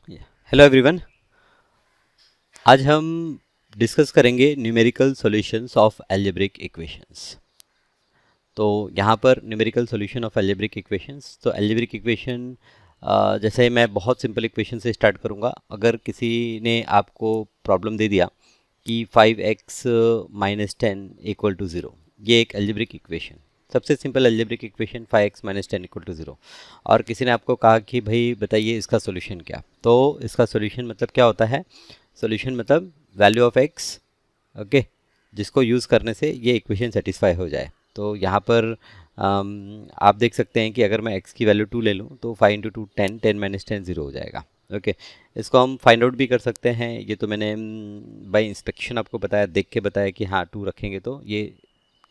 Hello everyone. आज हम discuss करेंगे numerical solutions of algebraic equations. तो यहाँ पर numerical solution of algebraic equations, तो अलजेब्रिक इक्वेशन जैसे मैं बहुत सिंपल इक्वेशन से स्टार्ट करूँगा। अगर किसी ने आपको प्रॉब्लम दे दिया कि 5x माइनस 10 इक्वल टू 0, ये एक अलजेब्रिक इक्वेशन, सबसे simple algebraic equation 5x minus 10 equal to 0, और किसी ने आपको कहा कि भाई बताइए इसका सॉल्यूशन क्या। तो इसका सॉल्यूशन मतलब क्या होता है? सॉल्यूशन मतलब वैल्यू ऑफ x, ओके, जिसको यूज़ करने से ये इक्वेशन सेटिस्फाई हो जाए। तो यहाँ पर आप देख सकते हैं कि अगर मैं x की वैल्यू 2 ले लूँ तो 5 इंटू 2 10, 10 माइनस 10 0 हो जाएगा। ओके, इसको हम फाइंड आउट भी कर सकते हैं। ये तो मैंने बाय इंस्पेक्शन आपको बताया, देख के बताया कि हाँ 2 रखेंगे तो ये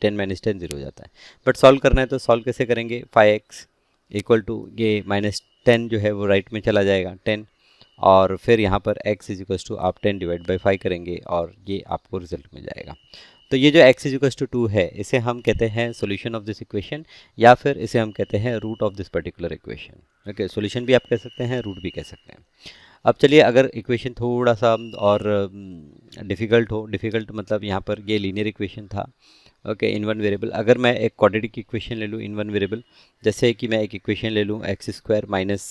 10 माइनस 10 0 हो जाता है। बट सॉल्व करना है तो सॉल्व कैसे करेंगे? 5x इक्वल टू ये माइनस 10 जो है वो राइट में चला जाएगा 10, और फिर यहाँ पर x इज इक्वल टू आप 10 डिवाइड बाई 5 करेंगे और ये आपको रिजल्ट मिल जाएगा। तो ये जो x इज इक्वल टू 2 है, इसे हम कहते हैं सॉल्यूशन ऑफ दिस इक्वेशन, या फिर इसे हम कहते हैं root of this particular equation. Okay, solution भी आप कह सकते हैं, रूट भी कह सकते हैं। अब चलिए, अगर इक्वेशन थोड़ा सा और डिफ़िकल्ट हो, डिफ़िकल्ट मतलब यहाँ पर ये लीनियर इक्वेशन था, ओके, इन वन वेरिएबल। अगर मैं एक क्वाड्रेटिक इक्वेशन ले लूँ इन वन वेरिएबल, जैसे कि मैं एक इक्वेशन ले लूँ एक्स स्क्वायर माइनस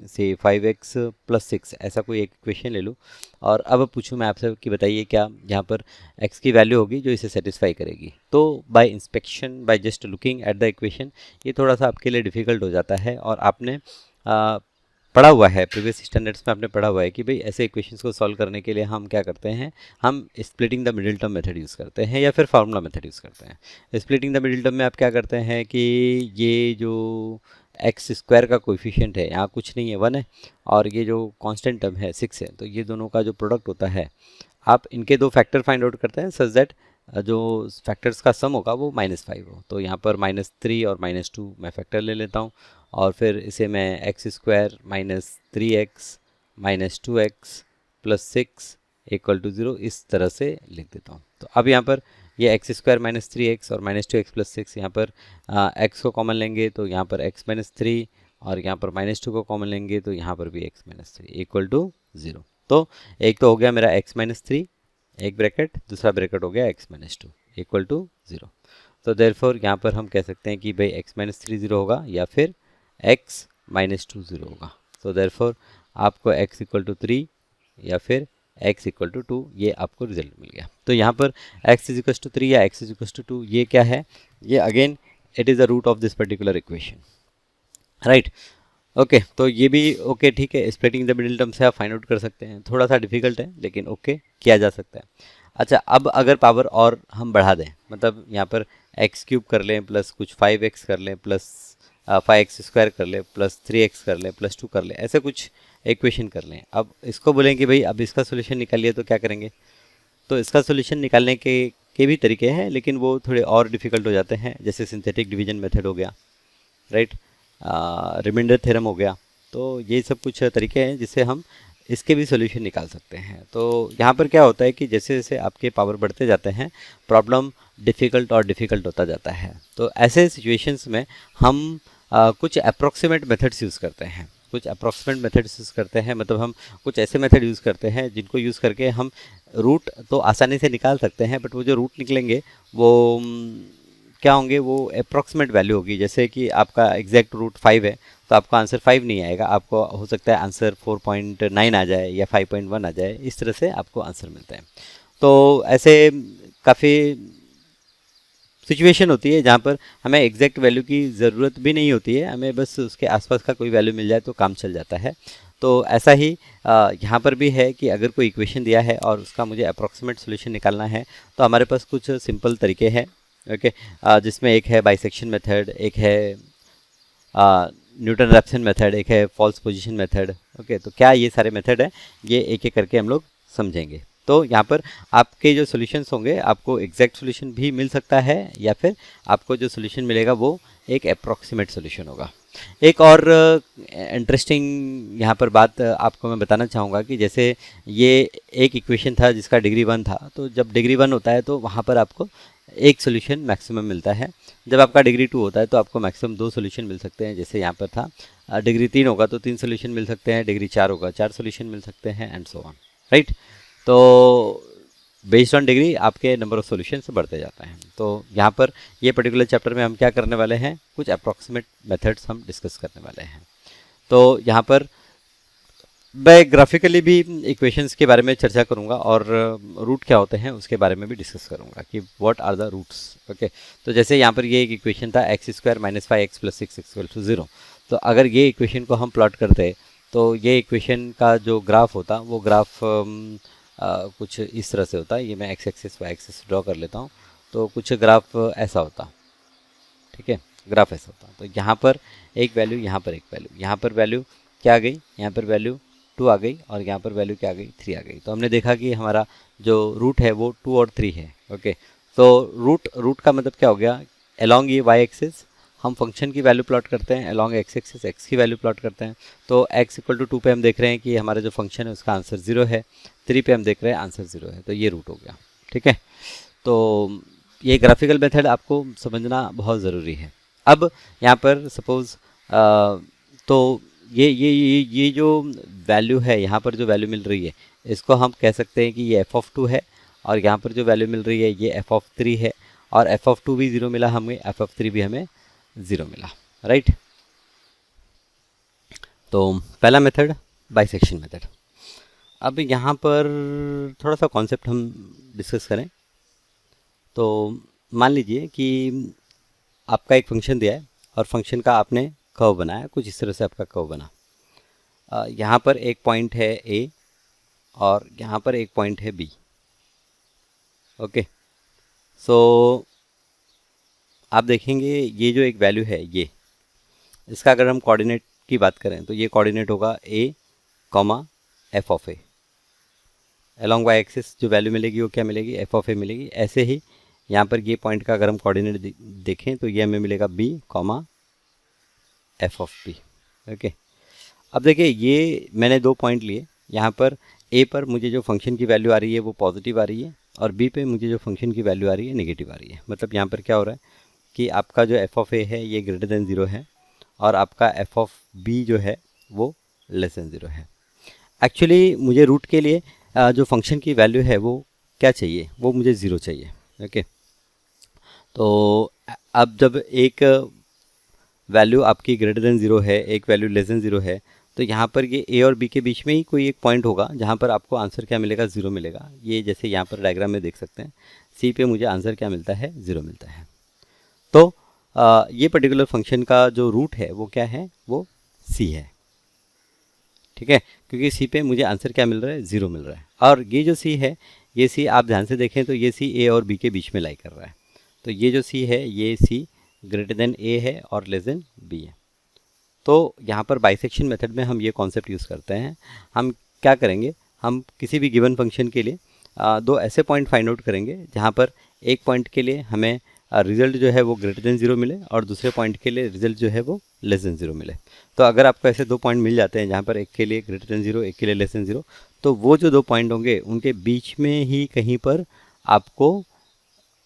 से 5x प्लस 6, ऐसा कोई एक इक्वेशन ले लूँ, और अब पूछूँ मैं आपसे कि बताइए क्या यहाँ पर x की वैल्यू होगी जो इसे सेटिस्फाई करेगी। तो bye inspection, by just looking at the equation, ये थोड़ा सा आपके लिए डिफ़िकल्ट हो जाता है। और आपने पढ़ा हुआ है, प्रीवियस स्टैंडर्ड्स में आपने पढ़ा हुआ है कि भाई ऐसे इक्वेशंस को सॉल्व करने के लिए हम क्या करते हैं, हम splitting the middle term method use करते हैं या फिर फार्मूला मेथड यूज़ करते हैं। स्प्लिटिंग द मिडिल टर्म में आप क्या करते हैं कि ये जो एक्स स्क्वायर का कोएफिशिएंट है यहाँ कुछ नहीं है, 1 है, और ये जो कांस्टेंट टर्म है 6 है, तो ये दोनों का जो प्रोडक्ट होता है, आप इनके दो फैक्टर फाइंड आउट करते हैं सच दैट जो फैक्टर्स का सम होगा वो -5 हो। तो यहाँ पर -3 और -2 मैं फैक्टर ले लेता हूँ, और फिर इसे मैं X square minus 3x minus 2x plus 6 equal to 0 इस तरह से लिख देता हूँ। तो अब यहाँ पर ये एक्स स्क्वायर माइनस 3x और माइनस 2x प्लस 6, यहाँ पर x को कॉमन लेंगे तो यहाँ पर x माइनस 3, और यहाँ पर -2 को कॉमन लेंगे तो यहाँ पर भी x माइनस 3 इक्वल टू 0। तो एक तो हो गया मेरा x माइनस 3 एक ब्रैकेट, दूसरा ब्रैकेट हो गया x माइनस 2 इक्वल टू 0। तो देयरफॉर यहाँ पर हम कह सकते हैं कि भाई x माइनस 3 0 होगा या फिर x माइनस 2 0 होगा। तो देयरफॉर आपको x इक्वल टू 3 या फिर x इक्वल टू 2, ये आपको रिजल्ट मिल गया। तो यहाँ पर x इज इक्वल टू 3 या x इज इक्वल टू 2, ये क्या है? ये again it is the root of this particular equation, right. Okay, तो ये भी ओके, ठीक है, स्प्लिटिंग द मिडिल टर्म से आप फाइंड आउट कर सकते हैं। थोड़ा सा डिफिकल्ट है लेकिन ओके, किया जा सकता है। अच्छा, अब अगर पावर और हम बढ़ा दें, मतलब यहाँ पर एक्स क्यूब कर लें प्लस कुछ 5x कर लें प्लस 5x स्क्वायर कर लें प्लस 3x कर लें प्लस 2 कर लें, ऐसे कुछ इक्वेशन कर लें। अब इसको बोलें कि भाई अब इसका सोल्यूशन निकालिए, तो क्या करेंगे? तो इसका सोल्यूशन निकालने के भी तरीके हैं, लेकिन वो थोड़े और डिफिकल्ट हो जाते हैं, जैसे सिंथेटिक डिवीजन मेथड हो गया, राइट, रिमाइंडर थ्योरम हो गया। तो ये सब कुछ तरीके हैं जिससे हम इसके भी सोल्यूशन निकाल सकते हैं। तो यहाँ पर क्या होता है कि जैसे जैसे आपके पावर बढ़ते जाते हैं, प्रॉब्लम डिफ़िकल्ट और डिफ़िकल्ट होता जाता है। तो ऐसे सिचुएशंस में हम कुछ अप्रॉक्सीमेट मेथड्स यूज़ करते हैं, कुछ अप्रॉक्सीमेट मेथड्स यूज़ करते हैं, मतलब हम कुछ ऐसे मेथड यूज़ करते हैं जिनको यूज़ करके हम रूट तो आसानी से निकाल सकते हैं, बट वो जो रूट निकलेंगे वो क्या होंगे? वो अप्रॉक्सीमेट वैल्यू होगी। जैसे कि आपका एग्जैक्ट रूट 5 है तो आपका आंसर 5 नहीं आएगा, आपको हो सकता है आंसर 4.9 आ जाए या 5.1 आ जाए, इस तरह से आपको आंसर मिलता है। तो ऐसे काफ़ी सिचुएशन होती है जहाँ पर हमें एग्जैक्ट वैल्यू की ज़रूरत भी नहीं होती है, हमें बस उसके आसपास का कोई वैल्यू मिल जाए तो काम चल जाता है। तो ऐसा ही यहाँ पर भी है कि अगर कोई इक्वेशन दिया है और उसका मुझे अप्रॉक्सीमेट सोल्यूशन निकालना है, तो हमारे पास कुछ सिंपल तरीके हैं, ओके, जिसमें एक है बाइसेक्शन मेथड, एक है न्यूटन रैप्सन मेथड, एक है फॉल्स पोजीशन मेथड। ओके, तो क्या ये सारे मेथड हैं, ये एक एक करके हम लोग समझेंगे। तो यहाँ पर आपके जो सॉल्यूशंस होंगे, आपको एग्जैक्ट सॉल्यूशन भी मिल सकता है या फिर आपको जो सॉल्यूशन मिलेगा वो एक अप्रॉक्सीमेट सॉल्यूशन होगा। एक और इंटरेस्टिंग यहाँ पर बात आपको मैं बताना चाहूँगा कि जैसे ये एक इक्वेशन था जिसका डिग्री 1 था, तो जब डिग्री 1 होता है तो वहाँ पर आपको एक सोल्यूशन मैक्सिमम मिलता है। जब आपका डिग्री 2 होता है तो आपको मैक्सिमम 2 सोल्यूशन मिल सकते हैं। जैसे यहाँ पर था डिग्री 3 होगा तो 3 सोल्यूशन मिल सकते हैं, डिग्री 4 होगा 4 सोल्यूशन मिल सकते हैं, एंड सो ऑन, राइट। तो बेस्ड ऑन डिग्री आपके नंबर ऑफ सॉल्यूशंस बढ़ते जाते हैं। तो यहाँ पर ये पर्टिकुलर चैप्टर में हम क्या करने वाले हैं, कुछ अप्रॉक्सीमेट मेथड्स हम डिस्कस करने वाले हैं। तो यहाँ पर मैं ग्राफिकली भी इक्वेशंस के बारे में चर्चा करूँगा और रूट क्या होते हैं उसके बारे में भी डिस्कस करूँगा कि what are the roots. Okay, तो जैसे यहाँ पर ये एक इक्वेशन था x² - 5x + 6 = 0। तो अगर ये इक्वेशन को हम प्लॉट करते तो ये इक्वेशन का जो ग्राफ होता वो ग्राफ कुछ इस तरह से होता है। ये मैं x axis y axis draw कर लेता हूँ, तो कुछ ग्राफ ऐसा होता, ठीक है, ग्राफ ऐसा होता। तो यहाँ पर एक वैल्यू, यहाँ पर एक वैल्यू, यहाँ पर वैल्यू क्या आ गई, यहाँ पर वैल्यू 2 आ गई और यहाँ पर वैल्यू क्या आ गई, 3 आ गई। तो हमने देखा कि हमारा जो रूट है वो 2 और 3 है। ओके, तो रूट का मतलब क्या हो गया, अलोंग ये y एक्सिस हम फंक्शन की वैल्यू प्लॉट करते हैं, अलोंग x एक्सिस x की वैल्यू प्लॉट करते हैं। तो x = 2 पे हम देख रहे हैं कि हमारा जो फंक्शन है उसका आंसर 0 है, 3 पे हम देख रहे हैं आंसर 0 है, तो ये रूट हो गया। ठीक है, तो ये ग्राफिकल मेथड आपको समझना बहुत ज़रूरी है। अब यहाँ पर सपोज़ तो ये जो वैल्यू है, यहाँ पर जो वैल्यू मिल रही है इसको हम कह सकते हैं कि ये f(2) है, और यहाँ पर जो वैल्यू मिल रही है ये f(3) है, और f(2) भी 0 मिला हमें, f(3) भी हमें 0 मिला, राइट। तो पहला मेथड बाइसेक्शन मेथड। अब यहाँ पर थोड़ा सा कॉन्सेप्ट हम डिस्कस करें। तो मान लीजिए कि आपका एक फंक्शन दिया है और फंक्शन का आपने कर्व बनाया, कुछ इस तरह से आपका कर्व बना। यहाँ पर एक पॉइंट है A और यहाँ पर एक पॉइंट है B। ओके, सो आप देखेंगे ये जो एक वैल्यू है ये, इसका अगर हम कोऑर्डिनेट की बात करें तो ये कोऑर्डिनेट होगा A, f(a). Along y axis जो वैल्यू मिलेगी वो क्या मिलेगी, f(a) मिलेगी। ऐसे ही यहाँ पर ये पॉइंट का अगर हम कोऑर्डिनेट देखें तो ये हमें मिलेगा B, f(b). ओके, अब देखिए ये मैंने दो पॉइंट लिए, यहाँ पर A पर मुझे जो फंक्शन की वैल्यू आ रही है वो पॉजिटिव आ रही है, और B पे मुझे जो फंक्शन की वैल्यू आ रही है नेगेटिव आ रही है। मतलब यहाँ पर क्या हो रहा है कि आपका जो f(a) है ये >0 है, और आपका f(b) जो है वो <0 है। एक्चुअली मुझे रूट के लिए जो फंक्शन की वैल्यू है वो क्या चाहिए, वो मुझे 0 चाहिए। ओके, तो अब जब एक वैल्यू आपकी >0 है, एक वैल्यू <0 है, तो यहाँ पर ये A और B के बीच में ही कोई एक पॉइंट होगा जहाँ पर आपको आंसर क्या मिलेगा, 0 मिलेगा। ये जैसे यहाँ पर डायग्राम में देख सकते हैं, C पे मुझे आंसर क्या मिलता है, 0 मिलता है। तो ये पर्टिकुलर फंक्शन का जो रूट है वो क्या है, वो C है। ठीक है, क्योंकि C पे मुझे आंसर क्या मिल रहा है, 0 मिल रहा है। और ये जो C है, ये C आप ध्यान से देखें तो ये C A और B के बीच में लाई कर रहा है। तो ये जो C है ये C >A है और B है। तो यहाँ पर बाइसेक्शन मेथड में हम ये कॉन्सेप्ट यूज़ करते हैं। हम क्या करेंगे, हम किसी भी गिवन फंक्शन के लिए दो ऐसे पॉइंट फाइंड आउट करेंगे जहाँ पर एक पॉइंट के लिए हमें रिज़ल्ट जो है वो >0 मिले और दूसरे पॉइंट के लिए रिज़ल्ट जो है वो <0 मिले। तो अगर आपको ऐसे दो पॉइंट मिल जाते हैं जहाँ पर एक के लिए >0 एक के लिए <0, तो वो जो दो पॉइंट होंगे उनके बीच में ही कहीं पर आपको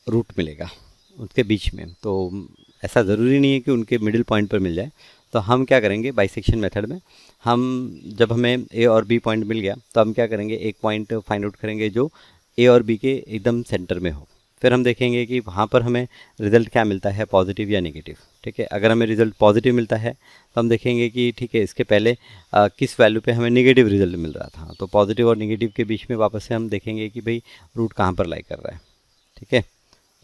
रूट मिलेगा, उनके बीच में। तो ऐसा ज़रूरी नहीं है कि उनके मिडिल पॉइंट पर मिल जाए। तो हम क्या करेंगे बाइसेक्शन मेथड में, हम जब हमें A और B पॉइंट मिल गया तो हम क्या करेंगे, एक पॉइंट फाइंड आउट करेंगे जो A और B के एकदम सेंटर में हो। फिर हम देखेंगे कि वहाँ पर हमें रिज़ल्ट क्या मिलता है, पॉजिटिव या नेगेटिव। ठीक है, अगर हमें रिज़ल्ट पॉजिटिव मिलता है तो हम देखेंगे कि ठीक है इसके पहले किस वैल्यू पे हमें नेगेटिव रिज़ल्ट मिल रहा था। तो पॉजिटिव और नेगेटिव के बीच में वापस से हम देखेंगे कि भाई रूट कहाँ पर लाई कर रहा है। ठीक है,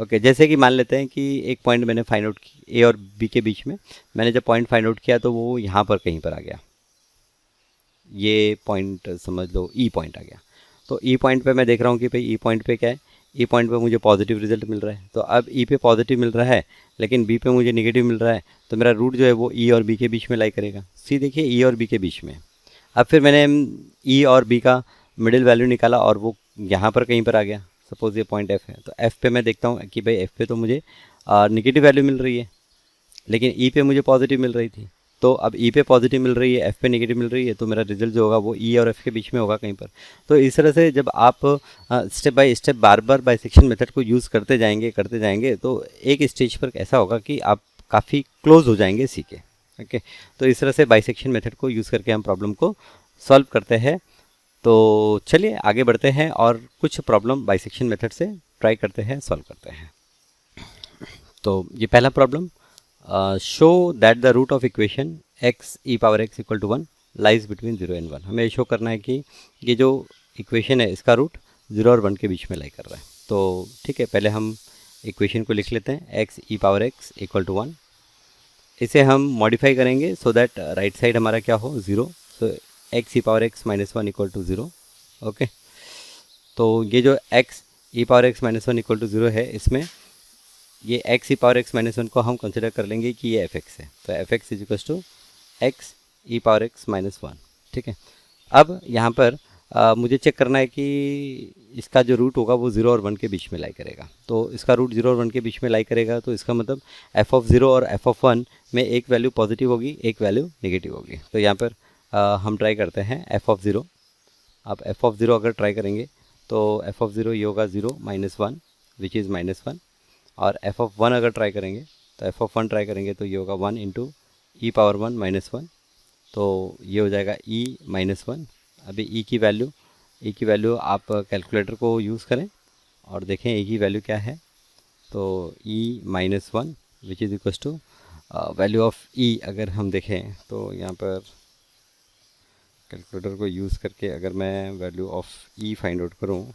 ओके, जैसे कि मान लेते हैं कि एक पॉइंट मैंने फाइंड आउट की A और B के बीच में, मैंने जब पॉइंट फाइंड आउट किया तो वो यहाँ पर कहीं पर आ गया, ये पॉइंट समझ लो E पॉइंट आ गया। तो E पॉइंट पे मैं देख रहा हूँ कि भाई E पॉइंट पे क्या है, E पॉइंट पे मुझे पॉजिटिव रिजल्ट मिल रहा है। तो अब E पे पॉजिटिव मिल रहा है लेकिन B पे मुझे नेगेटिव मिल रहा है, तो मेरा रूट जो है वो E और B के बीच में लाई करेगा। सी देखिए E और B के बीच में। अब फिर मैंने E और B का मिडिल वैल्यू निकाला और वो यहाँ पर कहीं पर आ गया। सपोज़ ये पॉइंट F है, तो F पे मैं देखता हूँ कि भाई F पे तो मुझे नेगेटिव वैल्यू मिल रही है लेकिन E पे मुझे पॉजिटिव मिल रही थी। तो अब E पे पॉजिटिव मिल रही है, F पे नेगेटिव मिल रही है, तो मेरा रिजल्ट जो होगा वो E और F के बीच में होगा कहीं पर। तो इस तरह से जब आप step by step bar bar bisection method को यूज़ करते जाएंगे तो एक स्टेज पर ऐसा होगा कि आप काफ़ी क्लोज हो जाएंगे C के। ओके, तो इस तरह से बाइसेक्शन मेथड को यूज़ करके हम प्रॉब्लम को सॉल्व करते हैं। तो चलिए आगे बढ़ते हैं और कुछ प्रॉब्लम बाइसेक्शन मेथड से ट्राई करते हैं, सॉल्व करते हैं। तो ये पहला problem, show that the root of equation X E power X equal to 1 lies between 0 and 1। हमें शो करना है कि ये जो इक्वेशन है इसका रूट 0 और 1 के बीच में लाई कर रहा है। तो ठीक है, पहले हम इक्वेशन को लिख लेते हैं, X E power X equal to 1। इसे हम मॉडिफाई करेंगे सो दैट राइट साइड हमारा क्या हो, 0। So X E power X minus 1 equal to 0। Okay, तो ये जो X E power X minus 1 equal to 0 है, इसमें ये X E power X minus 1 को हम कंसिडर कर लेंगे कि ये एफ एक्स है। तो F X is equal to X E power X minus 1। ठीक है, अब यहाँ पर मुझे चेक करना है कि इसका जो रूट होगा वो 0 और 1 के बीच में लाई करेगा। तो इसका रूट 0 और 1 के बीच में लाई करेगा, तो इसका मतलब एफ ऑफ 0 और एफ ऑफ 1 में एक वैल्यू पॉजिटिव होगी, एक वैल्यू नेगेटिव होगी। तो यहाँ पर हम ट्राई करते हैं एफ ऑफ 0। अब एफ ऑफ 0 अगर ट्राई करेंगे तो एफ ऑफ 0 ये होगा 0 माइनस 1 विच इज़ माइनस 1। और एफ ऑफ 1 अगर ट्राई करेंगे तो एफ ऑफ 1 ट्राई करेंगे तो ये होगा 1 इंटू ई पावर 1 माइनस 1। तो ये हो जाएगा ई माइनस 1। अभी ई की वैल्यू आप कैलकुलेटर को यूज़ करें और देखें ई की वैल्यू क्या है। तो E minus 1 which is equal to value of E अगर हम देखें तो यहाँ पर कैलकुलेटर को यूज़ करके अगर मैं value of E find out करूँ,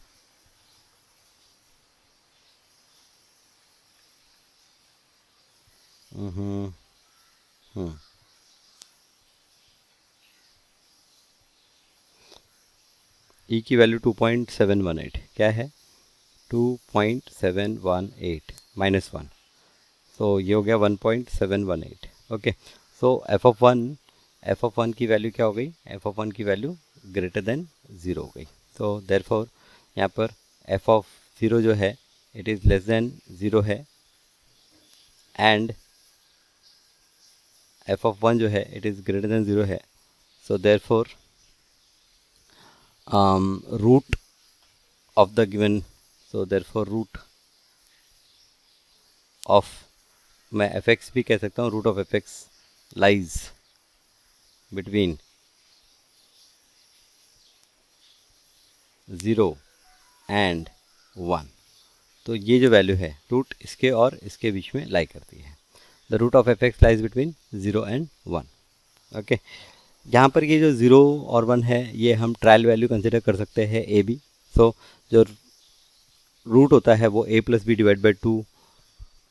ई की वैल्यू 2.718 क्या है, 2.718 माइनस 1। तो ये हो गया 1.718। ओके, सो एफ ऑफ 1 की वैल्यू क्या हो गई, एफ ऑफ 1 की वैल्यू ग्रेटर देन 0 हो गई। तो देयरफॉर यहाँ पर एफ ऑफ 0 जो है इट इज़ लेस देन 0 है, एंड एफ ऑफ 1 जो है इट इज़ ग्रेटर देन 0 है। So therefore root of the given, so therefore root of, मैं एफ एक्स भी कह सकता हूँ, root of F X lies between 0 and 1। तो ये जो वैल्यू है रूट इसके और इसके बीच में लाई करती है। The root of F X lies between 0 and 1। ओके, यहाँ पर ये जो 0 और 1 है ये हम ट्रायल वैल्यू कंसिडर कर सकते हैं ए बी। सो जो रूट होता है वो a plus B divide by 2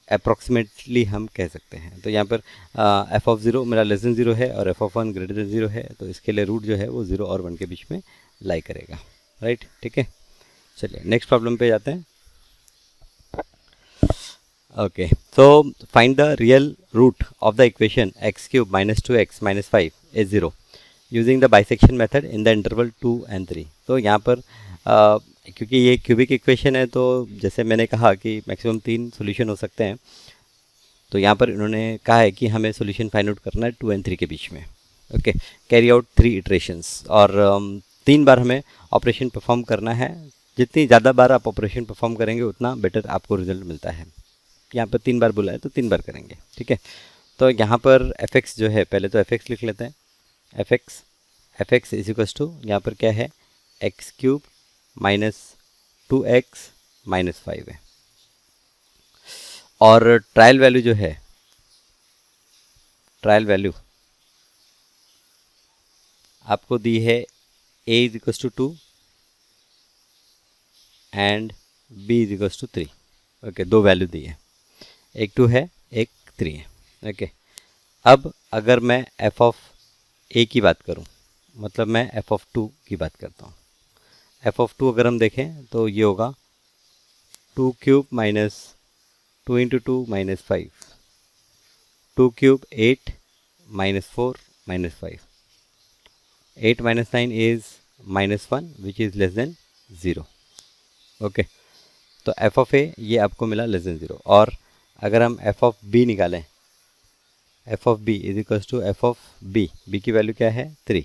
approximately हम कह सकते हैं। तो यहाँ पर एफ ऑफ 0 मेरा लेस देन 0 है और एफ ऑफ 1 ग्रेटर देन 0 है, तो इसके लिए रूट जो है वो 0 और 1 के बीच में लाई करेगा। राइट, ठीक है, चलिए नेक्स्ट प्रॉब्लम पे जाते हैं। Okay, so find the real root of the equation X cube minus 2x minus 5 is 0 using the bisection method in the interval 2 and 3। तो यहाँ पर क्योंकि ये क्यूबिक इक्वेशन है तो जैसे मैंने कहा कि मैक्सिमम 3 सॉल्यूशन हो सकते हैं। तो यहाँ पर इन्होंने कहा है कि हमें सॉल्यूशन फाइंड आउट करना है 2 and 3 के बीच में। ओके, कैरी आउट 3 इटरेशंस, और 3 बार हमें ऑपरेशन परफॉर्म करना है। जितनी ज़्यादा बार आप ऑपरेशन परफॉर्म करेंगे उतना बेटर आपको रिजल्ट मिलता है। यहाँ पर 3 बार बोला है तो 3 बार करेंगे। ठीक है, तो यहाँ पर एफ एक्स जो है, पहले तो एफ एक्स लिख लेते हैं। F X is equal to, यहाँ पर क्या है, x cube minus 2x minus 5 है। और ट्रायल वैल्यू जो है, ट्रायल वैल्यू आपको दी है a is equal to 2 and b is equal to 3। Okay, 2 value दी है, एक 2 है एक 3 है। ओके, अब अगर मैं एफ ऑफ a की बात करूं, मतलब मैं एफ ऑफ 2 की बात करता हूं। एफ ऑफ 2 अगर हम देखें तो ये होगा 2 cube minus 2 into 2 minus 5, 2 cube 8 minus 4 minus 5, 8 minus 9 is minus 1 which is less than 0। Okay, तो एफ ऑफ ए ये आपको मिला लेस देन 0। और अगर हम एफ ऑफ बी निकालें, F of B is equal to F of B, B की value क्या है 3।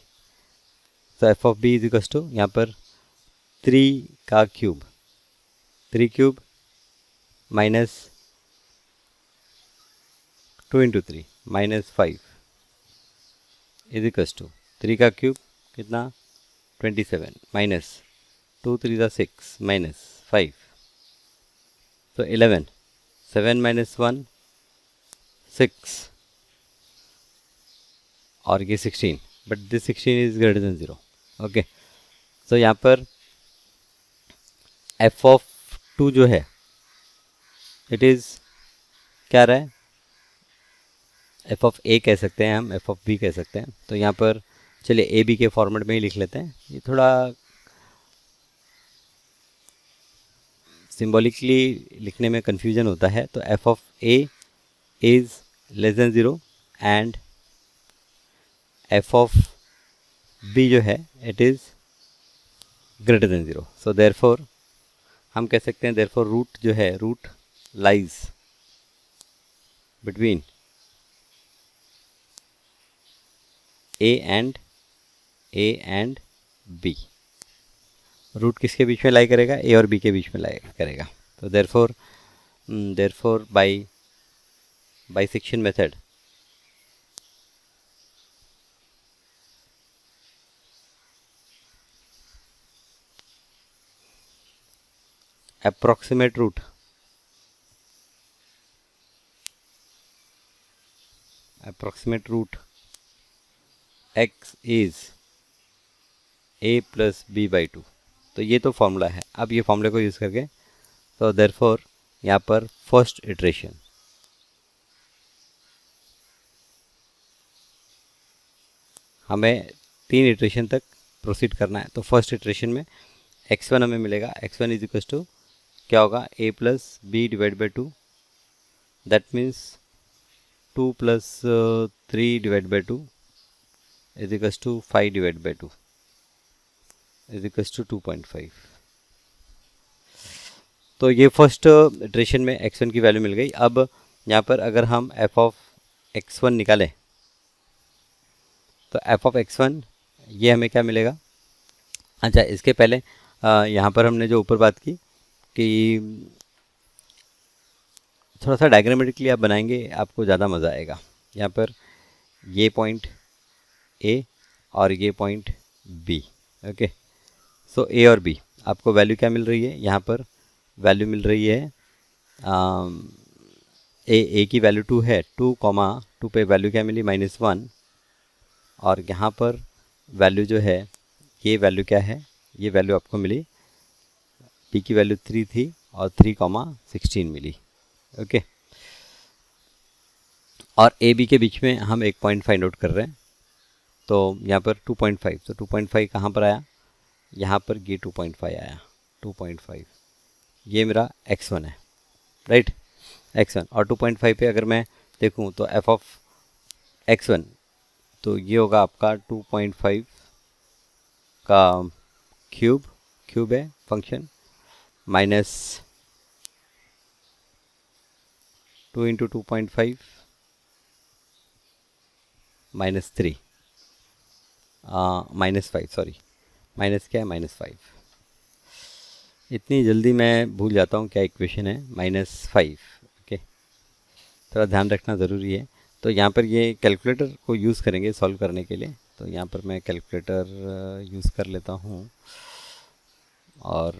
तो F of B is equal to यहाँ पर 3 का cube, 3 cube minus 2 into 3 minus 5 is equals to 3 का क्यूब कितना 27 माइनस 2 3 ज़ा 6 माइनस 5 तो 11 7 माइनस 1 6 और ये 16 but this 16 is greater than 0 okay. तो यहाँ पर एफ ऑफ 2 जो है इट इज़ क्या रहा है एफ ऑफ ए कह सकते हैं हम एफ ऑफ बी कह सकते हैं। तो यहाँ पर चलिए ए बी के फॉर्मेट में ही लिख लेते हैं, ये थोड़ा सिंबॉलिकली लिखने में कन्फ्यूजन होता है। तो F of A is less than 0 and F of B जो है it is greater than 0। So therefore हम कह सकते हैं देयरफॉर रूट जो है root lies between A and B. Root किसके बीच में लाई करेगा ए और बी के बीच में लाई करेगा। तो therefore bisection method approximate root x is a plus B by 2। तो ये तो फॉर्मूला है। अब ये फॉर्मूले को यूज़ करके तो देयरफॉर यहाँ पर फर्स्ट इटरेशन हमें 3 इटरेशन तक प्रोसीड करना है। तो फर्स्ट इटरेशन में x1 हमें मिलेगा, x1 इज इक्वल टू क्या होगा a plus B divide by 2 that means 2 plus 3 divide by 2 is equals to 5 divide by 2 is equals to 2.5। तो ये फर्स्ट इटरेशन में x1 की वैल्यू मिल गई। अब यहाँ पर अगर हम f ऑफ x1 निकालें तो f ऑफ x1 ये हमें क्या मिलेगा। अच्छा इसके पहले यहाँ पर हमने जो ऊपर बात की कि थोड़ा सा डायग्रामेटिकली आप बनाएंगे आपको ज़्यादा मज़ा आएगा। यहाँ पर ये पॉइंट ए और ये पॉइंट बी ओके। सो ए और बी आपको वैल्यू क्या मिल रही है, यहाँ पर वैल्यू मिल रही है ए की वैल्यू 2 है 2 पे वैल्यू क्या मिली -1 और यहाँ पर वैल्यू जो है ये वैल्यू क्या है, ये वैल्यू आपको मिली पी की वैल्यू 3 थी और 3,16 मिली ओके। और ए बी के बीच में हम एक पॉइंट फाइंड आउट कर रहे हैं। तो यहाँ पर 2.5 तो 2.5 कहाँ पर आया, यहाँ पर ये 2.5 आया 2.5 ये मेरा x1 है राइट x1 और 2.5 पे अगर मैं देखूँ तो f ऑफ x1 तो ये होगा आपका 2.5 का क्यूब है function minus 2 into 2.5 minus 3 -5 sorry minus क्या है -5। इतनी जल्दी मैं भूल जाता हूँ क्या इक्वेशन है -5 ओके, थोड़ा ध्यान रखना ज़रूरी है। तो यहाँ पर ये कैलकुलेटर को यूज़ करेंगे सॉल्व करने के लिए। तो यहाँ पर मैं कैलकुलेटर यूज़ कर लेता हूँ और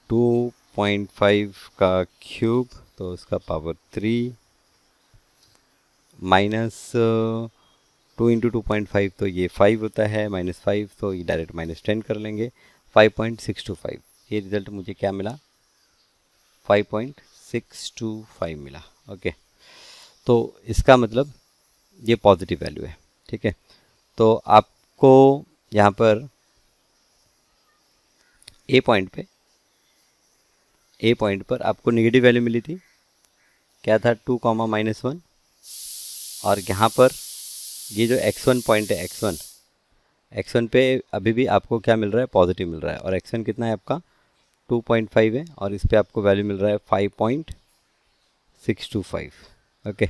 2.5 का क्यूब तो उसका पावर 3 माइनस 2 इंटू 2.5 तो ये 5 होता है -5 तो ये डायरेक्ट -10 कर लेंगे 5.625 ये रिज़ल्ट मुझे क्या मिला 5.625 मिला ओके। तो इसका मतलब ये पॉजिटिव वैल्यू है ठीक है। तो आपको यहाँ पर ए पॉइंट पर आपको नेगेटिव वैल्यू मिली थी क्या था 2, -1 और यहाँ पर ये जो x1 पॉइंट है x1 पे अभी भी आपको क्या मिल रहा है पॉजिटिव मिल रहा है और x1 कितना है आपका 2.5 है और इस पे आपको वैल्यू मिल रहा है 5.625 ओके।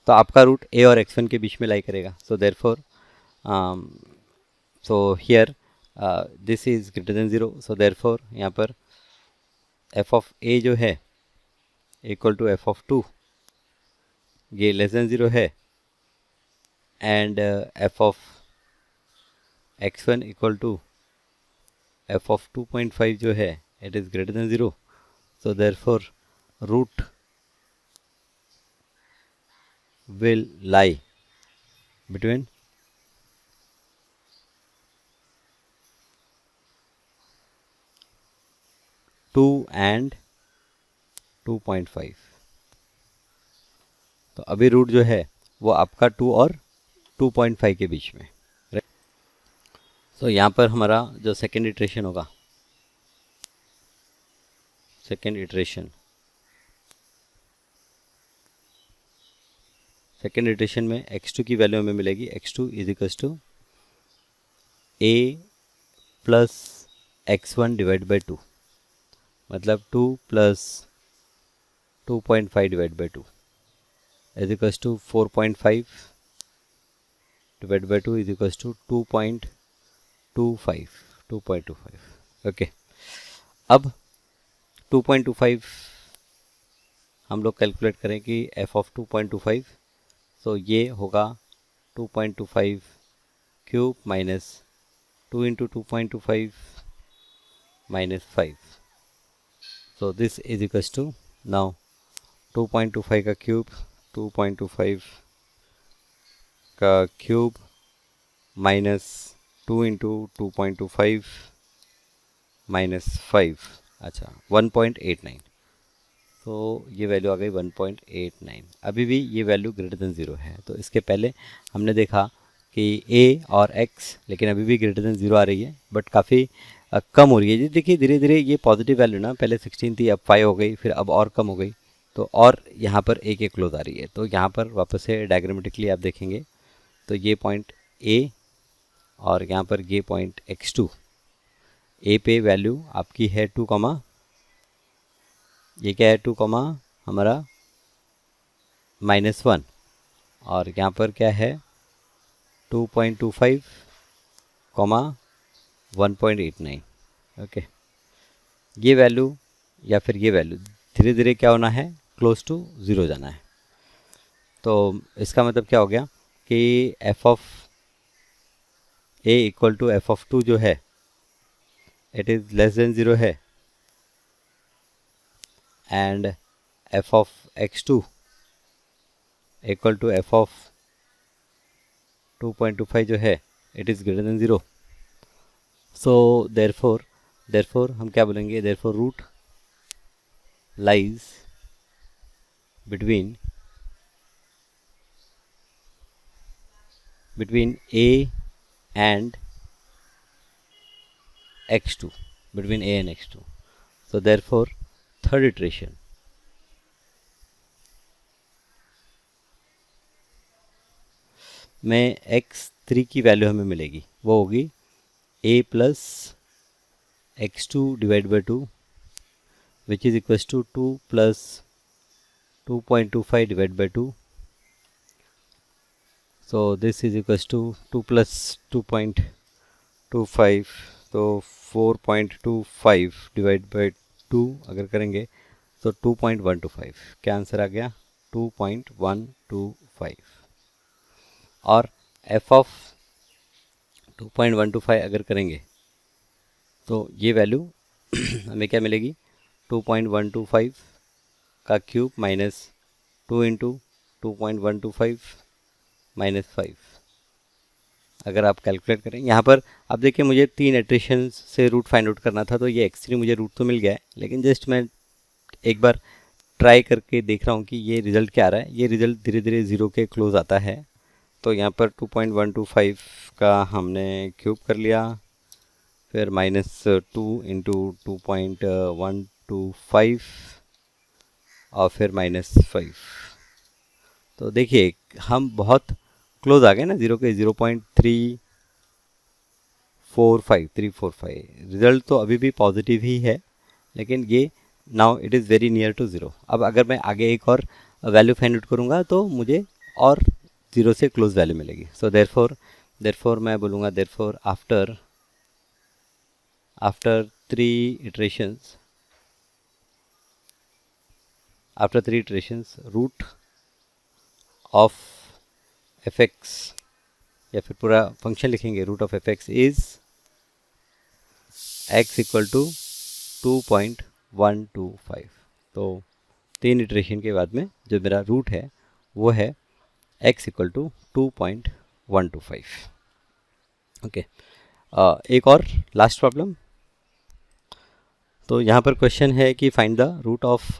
तो आपका रूट a और x1 के बीच में लाई करेगा। So therefore so here this is greater than 0 so therefore यहाँ पर f ऑफ a जो है इक्वल टू f ऑफ 2 ये लेस देन 0 है and F of x1 equal to F of 2.5 जो है it is greater than 0, so therefore root will lie between 2 and 2.5। तो अभी रूट जो है वो आपका 2 और 2.5 के बीच में, राइट। सो यहाँ पर हमारा जो सेकेंड इटरेशन होगा, सेकेंड इटरेशन में x2 की वैल्यू हमें मिलेगी, x2 is equal to a plus x1 divide by 2, मतलब 2 plus 2.5 divide by 2 is equal to 4.5 divide by 2 is equal to 2.25। Okay, अब 2.25 हम लोग कैलकुलेट करें कि f ऑफ 2.25, सो ये होगा 2.25 cube minus 2 into 2.25 minus 5, so this is equals to now 2.25 का cube, 2.25 का क्यूब माइनस 2 इंटू 2.25 माइनस 5, अच्छा 1.89, तो ये वैल्यू आ गई 1.89। अभी भी ये वैल्यू ग्रेटर देन 0 है, तो इसके पहले हमने देखा कि a और x, लेकिन अभी भी ग्रेटर देन 0 आ रही है, बट काफ़ी कम हो रही है। जी देखिए धीरे धीरे ये पॉजिटिव वैल्यू ना, पहले 16 थी, अब 5 हो गई, फिर अब और कम हो गई, तो और यहाँ पर a के क्लोज आ रही है। तो यहाँ पर वापस से डायग्रामेटिकली आप देखेंगे तो ये पॉइंट a और यहाँ पर ये पॉइंट x2, a पे वैल्यू आपकी है 2, ये क्या है 2, हमारा -1, और यहाँ पर क्या है 2.25, 1.89। ओके, ये वैल्यू या फिर ये वैल्यू धीरे धीरे क्या होना है, क्लोज टू 0 जाना है। तो इसका मतलब क्या हो गया कि F of a equal to F of 2 जो है इट इज़ लेस देन 0 है, and F of x2 equal to F of 2.25 जो है it is greater than 0। So therefore हम क्या बोलेंगे, therefore root lies between a and x2, between a and x2, so therefore third iteration में x3 की value हमें मिलेगी, वो होगी a plus x2 divide by 2 which is equals to 2 plus 2.25 divide by 2, so this is equals to 2 plus 2.25, तो 4.25 divide by 2 अगर करेंगे तो 2.125, क्या आंसर आ गया 2.125। और f ऑफ 2.125 अगर करेंगे तो ये वैल्यू हमें क्या मिलेगी, 2.125 का क्यूब माइनस 2 इंटू 2.125 माइनस 5। अगर आप कैलकुलेट करें यहाँ पर आप देखिए, मुझे 3 इटरेशन से रूट फाइंड आउट करना था, तो ये x3 मुझे रूट तो मिल गया है, लेकिन जस्ट मैं एक बार ट्राई करके देख रहा हूँ कि ये रिज़ल्ट क्या आ रहा है। ये रिज़ल्ट धीरे धीरे 0 के क्लोज आता है, तो यहाँ पर 2.125 का हमने क्यूब कर लिया, फिर -2 इंटू 2.125 और फिर -5। तो देखिए हम बहुत क्लोज आ गए ना 0 के, 0.345 रिज़ल्ट तो अभी भी पॉजिटिव ही है, लेकिन ये now it is very near to 0। अब अगर मैं आगे एक और वैल्यू फाइंड आउट करूँगा तो मुझे और 0 से क्लोज वैल्यू मिलेगी। सो देयरफॉर मैं बोलूँगा therefore after 3 iterations, root of fx या फिर पूरा फंक्शन लिखेंगे, root of F X is X equal to 2.125। तो 3 इटरेशन के बाद में जो मेरा रूट है वो है x इक्वल टू 2.125। ओके, एक और लास्ट प्रॉब्लम। तो यहाँ पर क्वेश्चन है कि find the root of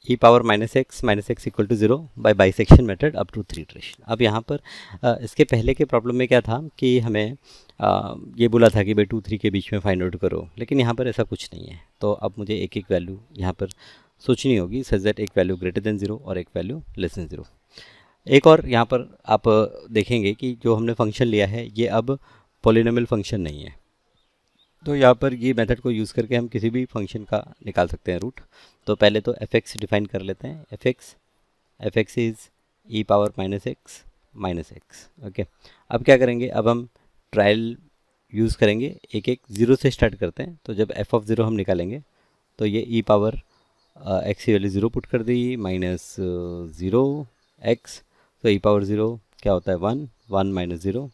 E power minus X equal to 0 by bisection method up to 3 iteration. अब यहाँ पर इसके पहले के प्रॉब्लम में क्या था कि हमें ये बोला था कि भाई 2 3 के बीच में फाइंड आउट करो, लेकिन यहाँ पर ऐसा कुछ नहीं है। तो अब मुझे एक एक वैल्यू यहाँ पर सोचनी होगी, सच दैट एक वैल्यू ग्रेटर देन 0 और एक वैल्यू लेस देन 0। एक और यहाँ पर आप देखेंगे कि जो हमने फंक्शन लिया है ये अब पॉलिनोमियल फंक्शन नहीं है। तो यहाँ पर ये मेथड को यूज़ करके हम किसी भी फंक्शन का निकाल सकते हैं रूट। तो पहले तो एफ एक्स डिफाइन कर लेते हैं। F X is E power minus x. Okay, अब क्या करेंगे, अब हम ट्रायल यूज़ करेंगे, एक एक ज़ीरो से स्टार्ट करते हैं। तो जब एफ ऑफ ज़ीरो हम निकालेंगे तो ये ई पावर एक्स की वैल्यू ज़ीरो पुट कर दी, माइनस ज़ीरो एक्स। तो ई पावर ज़ीरो क्या होता है 1, 1 माइनस ज़ीरो,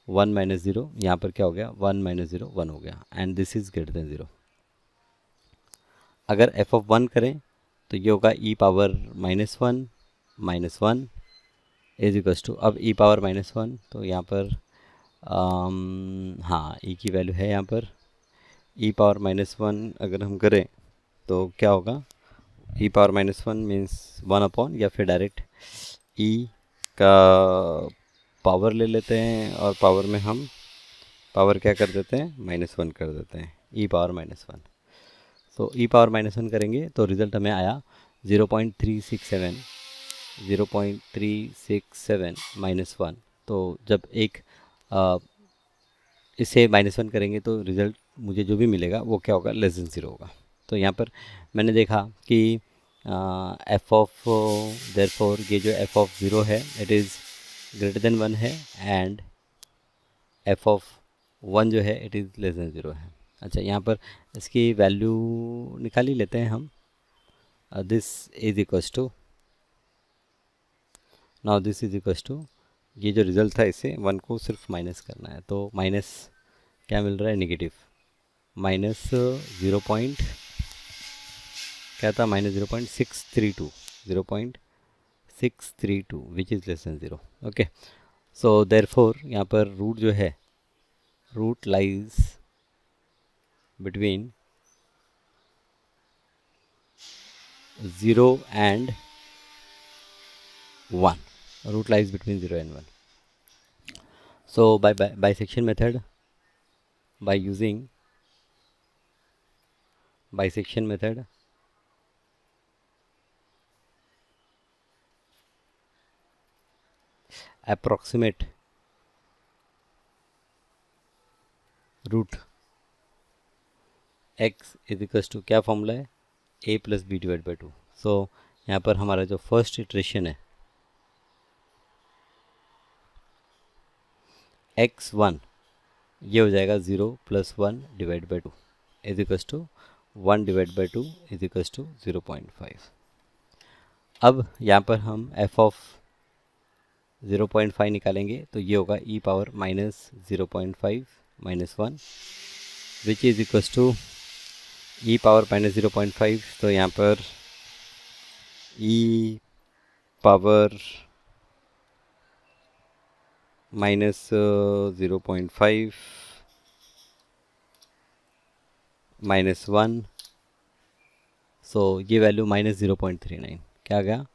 1 माइनस ज़ीरो, यहाँ पर क्या हो गया 1 माइनस ज़ीरो 1 हो गया, and this is greater than 0। अगर एफ ऑफ 1 करें तो ये होगा E power minus one is equals to, अब ई पावर माइनस वन, तो यहाँ पर हाँ ई की वैल्यू है यहाँ पर ई पावर माइनस वन। अगर हम करें तो क्या होगा, E power minus one means 1 upon, या फिर डायरेक्ट ई का पावर ले लेते हैं और पावर में हम पावर क्या कर देते हैं -1 कर देते हैं, ई पावर -1। तो ई पावर -1 करेंगे तो रिज़ल्ट हमें आया 0.367 -1। तो जब एक इसे -1 करेंगे तो रिज़ल्ट मुझे जो भी मिलेगा वो क्या होगा, लेस देन 0 होगा। तो यहाँ पर मैंने देखा कि एफ ऑफ देयरफॉर ये जो एफ ऑफ 0 है इट इज़ ग्रेटर देन 1 है, एंड एफ ऑफ 1 जो है इट इज़ लेस देन 0 है। अच्छा, यहाँ पर इसकी वैल्यू निकाल ही लेते हैं हम। This is equals to, now this is equals to, ये जो रिज़ल्ट था इसे 1 को सिर्फ माइनस करना है। तो माइनस क्या मिल रहा है, नेगेटिव, माइनस 0 पॉइंट क्या था, -0.632 विच is less than 0। Okay, so therefore यहाँ पर रूट जो है, root lies between 0 and 1, root lies between 0 and 1. So by bisection method, by using bisection method, approximate root x is equals to, क्या formula है, a plus B divide by 2। So यहाँ पर हमारा जो फर्स्ट इटरेशन है x1, ये हो जाएगा 0 + 1 divide by 2 is equals to 1 divide by 2 is equals to 0.5। अब यहाँ पर हम f ऑफ 0.5 निकालेंगे तो ये होगा e power -0.5 -1 which is equals to e power -0.5। तो यहाँ पर e पावर -0.5 -1, सो ये वैल्यू -0.39 क्या आ गया,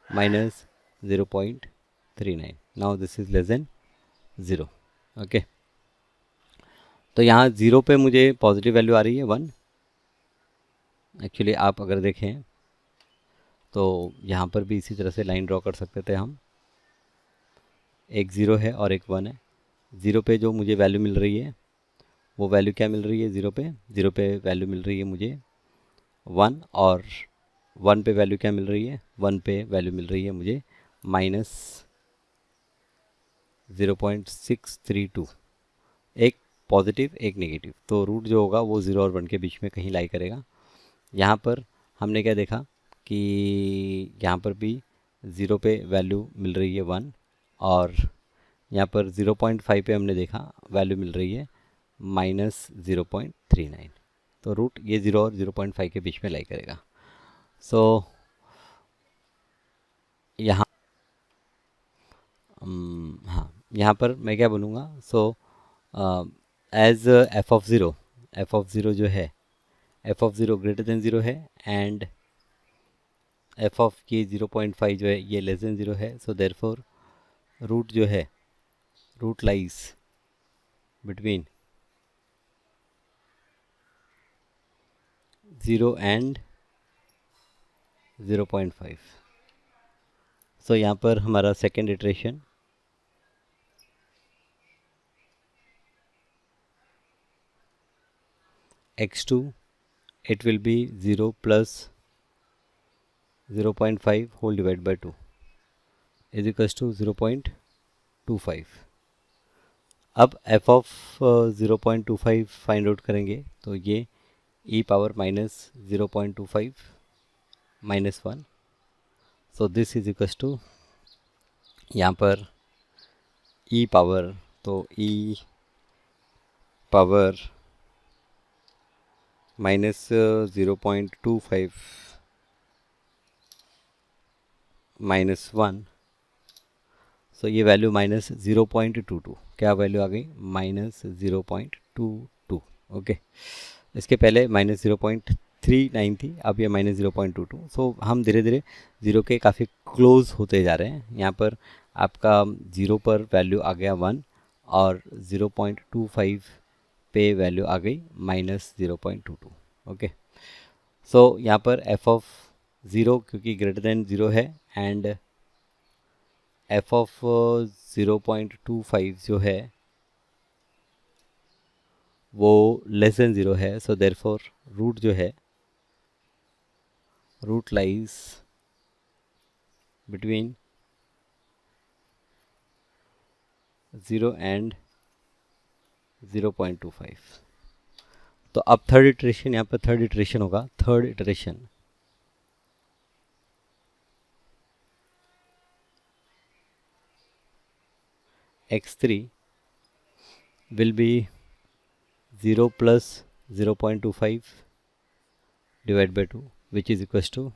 -0.39। Now this is less than 0। Okay, तो यहाँ 0 पे मुझे पॉजिटिव वैल्यू आ रही है 1। एक्चुअली आप अगर देखें तो यहाँ पर भी इसी तरह से लाइन ड्रॉ कर सकते थे हम, एक 0 है और एक 1 है। 0 पे जो मुझे वैल्यू मिल रही है वो वैल्यू क्या मिल रही है, 0 पे वैल्यू मिल रही है मुझे 1, और 1 पे वैल्यू क्या मिल रही है, 1 पे वैल्यू मिल रही है मुझे -0.632, एक पॉजिटिव एक नेगेटिव। तो रूट जो होगा वो 0 और 1 के बीच में कहीं लाई करेगा। यहाँ पर हमने क्या देखा कि यहाँ पर भी 0 पे वैल्यू मिल रही है 1, और यहाँ पर 0.5 पे हमने देखा वैल्यू मिल रही है -0.39। तो रूट ये 0 और 0.5 के बीच में लाई करेगा। सो यहाँ हाँ, यहाँ पर मैं क्या बोलूँगा, सो एज f(0) जो है f(0) ग्रेटर देन 0 है एंड f ऑफ ये 0.5 जो है ये लेस देन 0 है। सो देयरफॉर रूट जो है रूट लाइज बिटवीन 0 एंड 0.5। सो यहाँ पर हमारा second iteration x2 it will be 0 plus 0.5 whole divided by 2 is equals to 0.25। अब f ऑफ 0.25 फाइंड आउट करेंगे तो ये e power -0.25 -1। So this is equals to यहाँ पर e पावर, तो e पावर -0.25 -1। सो ये वैल्यू -0.22, क्या वैल्यू आ गई -0.22। ओके, इसके पहले -0.39 थी, अब ये -0.22। सो हम धीरे धीरे ज़ीरो के काफ़ी क्लोज होते जा रहे हैं। यहाँ पर आपका ज़ीरो पर वैल्यू आ गया 1 और 0.25 पे वैल्यू आ गई -0.22। ओके, सो यहाँ पर f ऑफ 0 क्योंकि ग्रेटर देन 0 है एंड f ऑफ 0.25 जो है वो लेस देन 0 है। सो देयरफॉर रूट जो है रूट लाइज बिटवीन 0 एंड 0.25। तो अब थर्ड इटरेशन, यहाँ पर थर्ड इटरेशन होगा। Third iteration x3 will be 0 plus 0.25 divide by 2 which is equals to,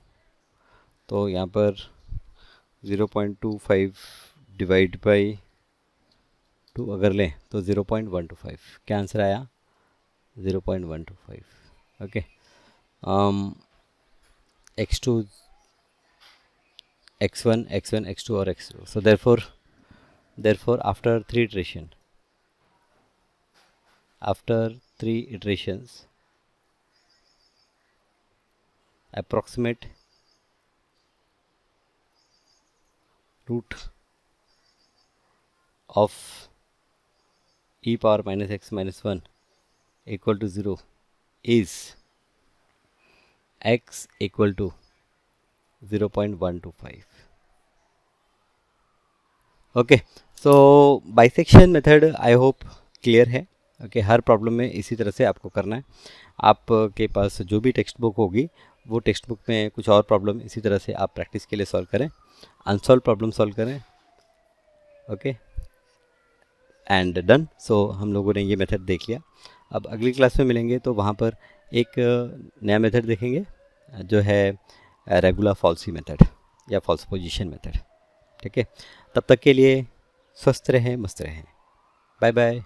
तो यहाँ पर 0.25 डिवाइड बाई 2 अगर लें तो 0.125। क्या आंसर आया 0.125। Okay, x2 x1 x1 x2 और x2। So therefore after three iterations approximate root of e power -x -1 equal to 0 is x equal to 0.125। Okay, so bisection method I hope clear है। Okay, हर problem में इसी तरह से आपको करना है। आपके पास जो भी टेक्स्ट बुक होगी वो टेक्स्ट बुक में कुछ और प्रॉब्लम इसी तरह से आप प्रैक्टिस के लिए सॉल्व करें, अनसॉल्व प्रॉब्लम सॉल्व करें। Okay and done. सो हम लोगों ने ये मेथड देख लिया। अब अगली क्लास में मिलेंगे तो वहाँ पर एक नया मेथड देखेंगे जो है रेगुलर फॉल्सी मेथड या फॉल्स पोजीशन मेथड। ठीक है, तब तक के लिए स्वस्थ रहें, मस्त रहें। Bye bye.